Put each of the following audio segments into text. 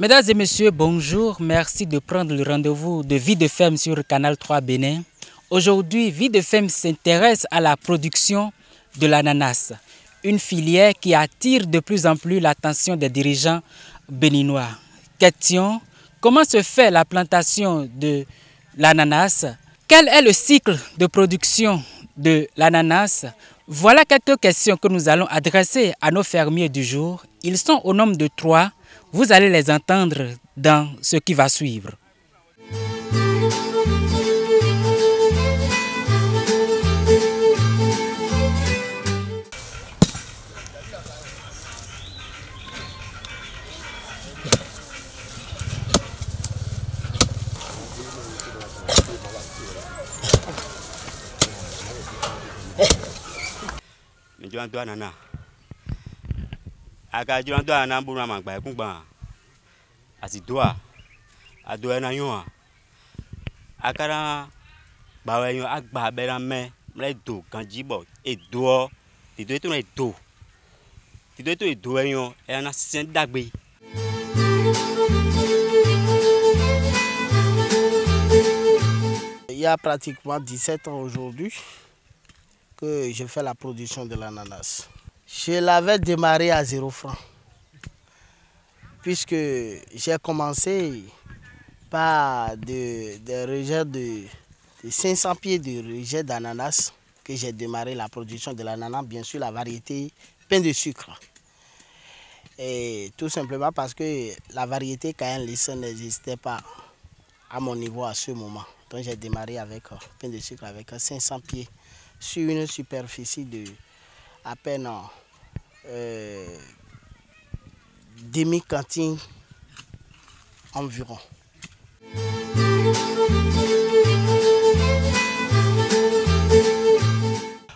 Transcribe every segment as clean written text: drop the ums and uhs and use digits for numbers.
Mesdames et messieurs, bonjour. Merci de prendre le rendez-vous de Vie de Femme sur le Canal 3 Bénin. Aujourd'hui, Vie de Femme s'intéresse à la production de l'ananas, une filière qui attire de plus en plus l'attention des dirigeants béninois. Question: comment se fait la plantation de l'ananas? Quel est le cycle de production de l'ananas? Voilà quelques questions que nous allons adresser à nos fermiers du jour. Ils sont au nombre de 3. Vous allez les entendre dans ce qui va suivre. Aka juan doa na mburu amagba ekungba asidoa adoa na yon akara bawe yon agba bera me do kanjibo edo tido eto na edo tido eto edo yon e na sisen dagbe. Il y a pratiquement 17 ans aujourd'hui que je fais la production de l'ananas. Je l'avais démarré à 0 francs, puisque j'ai commencé par des rejets de 500 pieds de rejets d'ananas que j'ai démarré la production de l'ananas, bien sûr la variété pain de sucre. Et tout simplement parce que la variété Cayenne Lisse n'existait pas à mon niveau à ce moment. Donc j'ai démarré avec pain de sucre avec 500 pieds sur une superficie de à peine demi-cantine environ.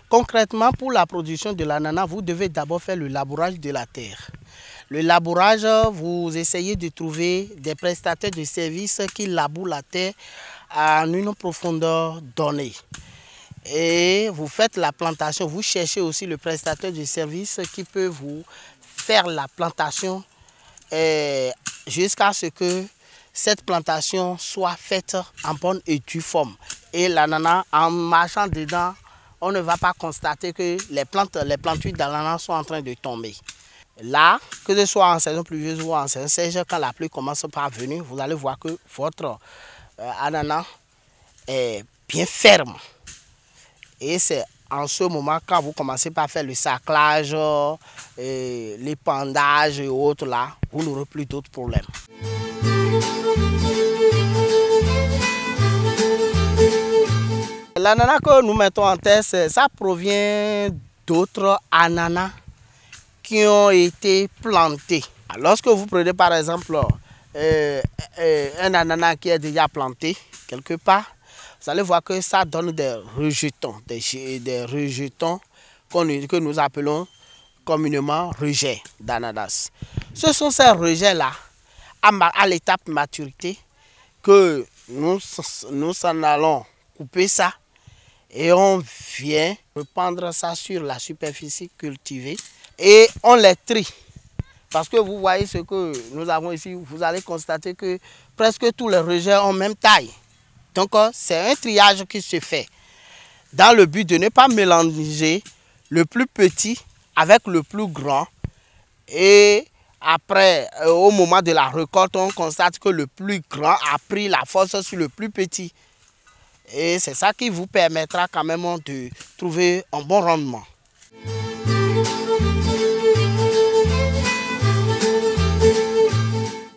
Concrètement, pour la production de l'ananas, vous devez d'abord faire le labourage de la terre. Le labourage, vous essayez de trouver des prestataires de services qui labourent la terre à une profondeur donnée. Et vous faites la plantation, vous cherchez aussi le prestataire de service qui peut vous faire la plantation jusqu'à ce que cette plantation soit faite en bonne et due forme. Et l'ananas, en marchant dedans, on ne va pas constater que les plantules d'ananas sont en train de tomber. Là, que ce soit en saison pluvieuse ou en saison sèche, quand la pluie commence par venir, vous allez voir que votre ananas est bien ferme. Et c'est en ce moment, quand vous commencez par faire le saclage, l'épandage et autres, là, vous n'aurez plus d'autres problèmes. L'ananas que nous mettons en terre, ça provient d'autres ananas qui ont été plantés. Lorsque vous prenez par exemple un ananas qui est déjà planté quelque part, vous allez voir que ça donne des rejetons, des rejetons que nous appelons communément rejets d'ananas. Ce sont ces rejets-là, à l'étape de maturité, que nous en allons couper ça et on vient répandre ça sur la superficie cultivée et on les trie. Parce que vous voyez ce que nous avons ici, vous allez constater que presque tous les rejets ont même taille. Donc c'est un triage qui se fait dans le but de ne pas mélanger le plus petit avec le plus grand. Et après, au moment de la récolte, on constate que le plus grand a pris la force sur le plus petit. Et c'est ça qui vous permettra quand même de trouver un bon rendement.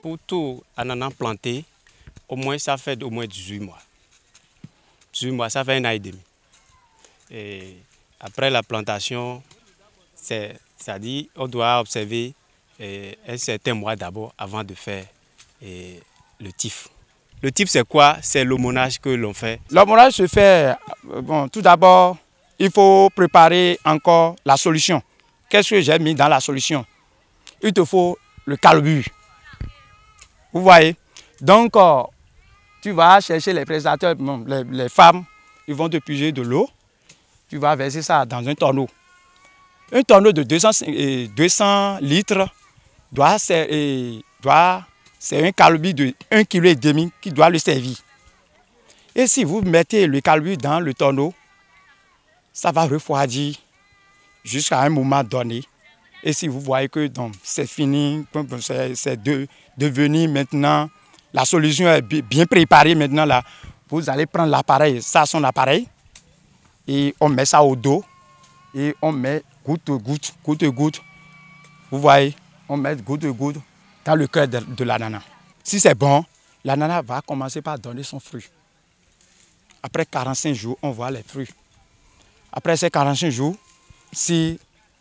Pour tout ananas planté, au moins ça fait au moins 18 mois. 18 mois, ça fait 1 an et demi. Et après la plantation, c'est-à-dire on doit observer un certain mois d'abord avant de faire le tif. Le tif, c'est quoi? C'est l'aumônage que l'on fait. L'aumônage se fait, bon, tout d'abord, il faut préparer encore la solution. Qu'est-ce que j'ai mis dans la solution? Il te faut le carbure. Vous voyez? Donc, tu vas chercher les préstateurs, les femmes, ils vont te puiser de l'eau. Tu vas verser ça dans un tonneau. Un tonneau de 200 litres doit c'est un calobi de 1,5 kg qui doit le servir. Et si vous mettez le calobi dans le tonneau, ça va refroidir jusqu'à un moment donné. Et si vous voyez que c'est fini, c'est devenu maintenant, la solution est bien préparée maintenant, là, vous allez prendre l'appareil, ça son appareil, et on met ça au dos, et on met goutte à goutte. Vous voyez, on met goutte à goutte dans le cœur de l'ananas. Si c'est bon, l'ananas va commencer par donner son fruit. Après 45 jours, on voit les fruits. Après ces 45 jours, si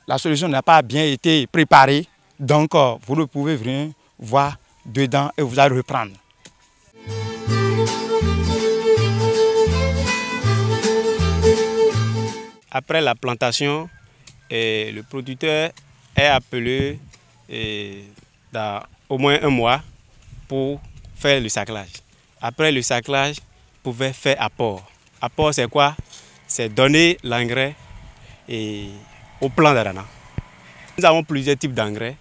la solution n'a pas bien été préparée, donc vous ne pouvez rien voir dedans et vous allez reprendre. Après la plantation, le producteur est appelé dans au moins un mois pour faire le saclage. Après le saclage, vous pouvez faire apport. Apport, c'est quoi? C'est donner l'engrais au plant d'ananas. Nous avons plusieurs types d'engrais.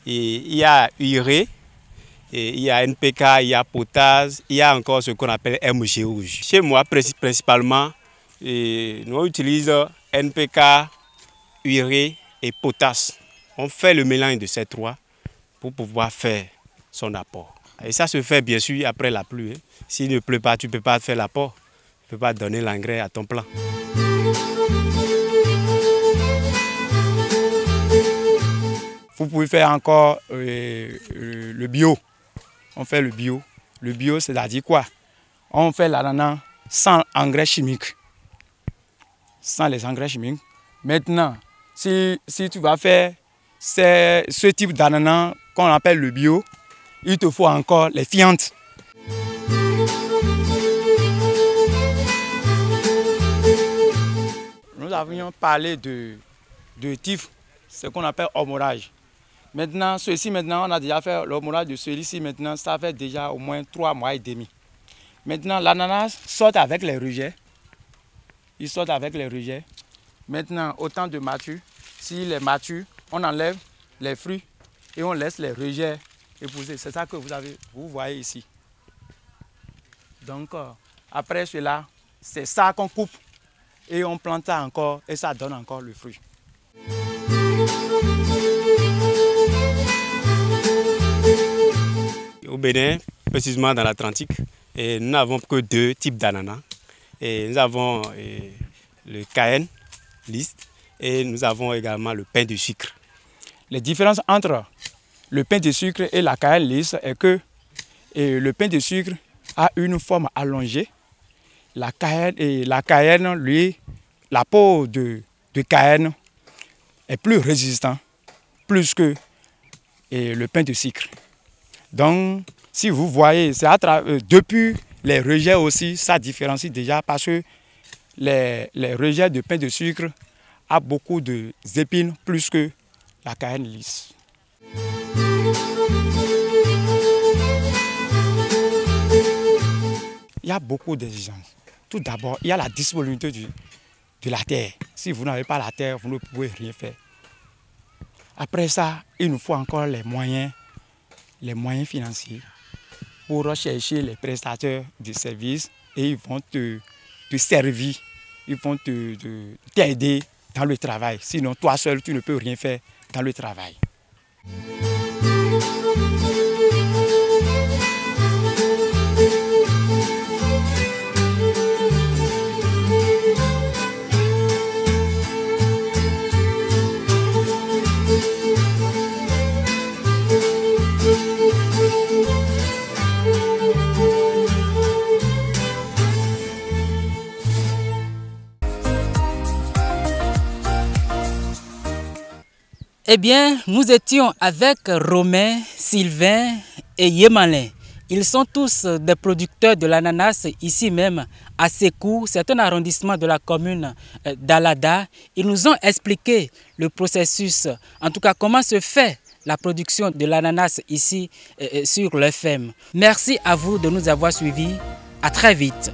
Il y a urée, il y a NPK, il y a potasse, il y a encore ce qu'on appelle MG rouge. Chez moi, principalement, nous utilisons NPK, urée et potasse. On fait le mélange de ces trois pour pouvoir faire son apport. Et ça se fait bien sûr après la pluie. S'il ne pleut pas, tu ne peux pas faire l'apport. Tu ne peux pas donner l'engrais à ton plant. Vous pouvez faire encore le bio. On fait le bio. Le bio, c'est-à-dire quoi? On fait l'ananas sans engrais chimiques. Sans les engrais chimiques. Maintenant, si tu vas faire ce type d'ananas qu'on appelle le bio, il te faut encore les fientes. Nous avions parlé de tif, ce qu'on appelle hormonage. Maintenant, on a déjà fait l'hormonage de celui-ci, maintenant, ça fait déjà au moins 3 mois et demi. Maintenant, l'ananas sort avec les rejets. Il sort avec les rejets. Maintenant, au temps de mature, s'il est mature, on enlève les fruits et on laisse les rejets épouser. C'est ça que vous voyez ici. Donc, après cela, c'est ça qu'on coupe et on plante ça encore et ça donne encore le fruit. Au Bénin, précisément dans l'Atlantique, nous n'avons que 2 types d'ananas. Nous avons le Cayenne lisse et nous avons également le pain de sucre. Les différences entre le pain de sucre et la Cayenne lisse est que le pain de sucre a une forme allongée. La Cayenne, lui, la peau de Cayenne est plus résistante, plus que le pain de sucre. Donc, si vous voyez, c'est depuis les rejets aussi, ça différencie déjà parce que les rejets de pain de sucre ont beaucoup d'épines plus que la Cayenne lisse. Il y a beaucoup d'exigences. Tout d'abord, il y a la disponibilité de la terre. Si vous n'avez pas la terre, vous ne pouvez rien faire. Après ça, il nous faut encore les moyens financiers pour rechercher les prestataires de services et ils vont te servir, ils vont t'aider dans le travail. Sinon, toi seul, tu ne peux rien faire dans le travail. Eh bien, nous étions avec Romain, Sylvain et Yemalin. Ils sont tous des producteurs de l'ananas ici même à Sékou, c'est un arrondissement de la commune d'Alada. Ils nous ont expliqué le processus, en tout cas comment se fait la production de l'ananas ici sur le FM. Merci à vous de nous avoir suivis. À très vite.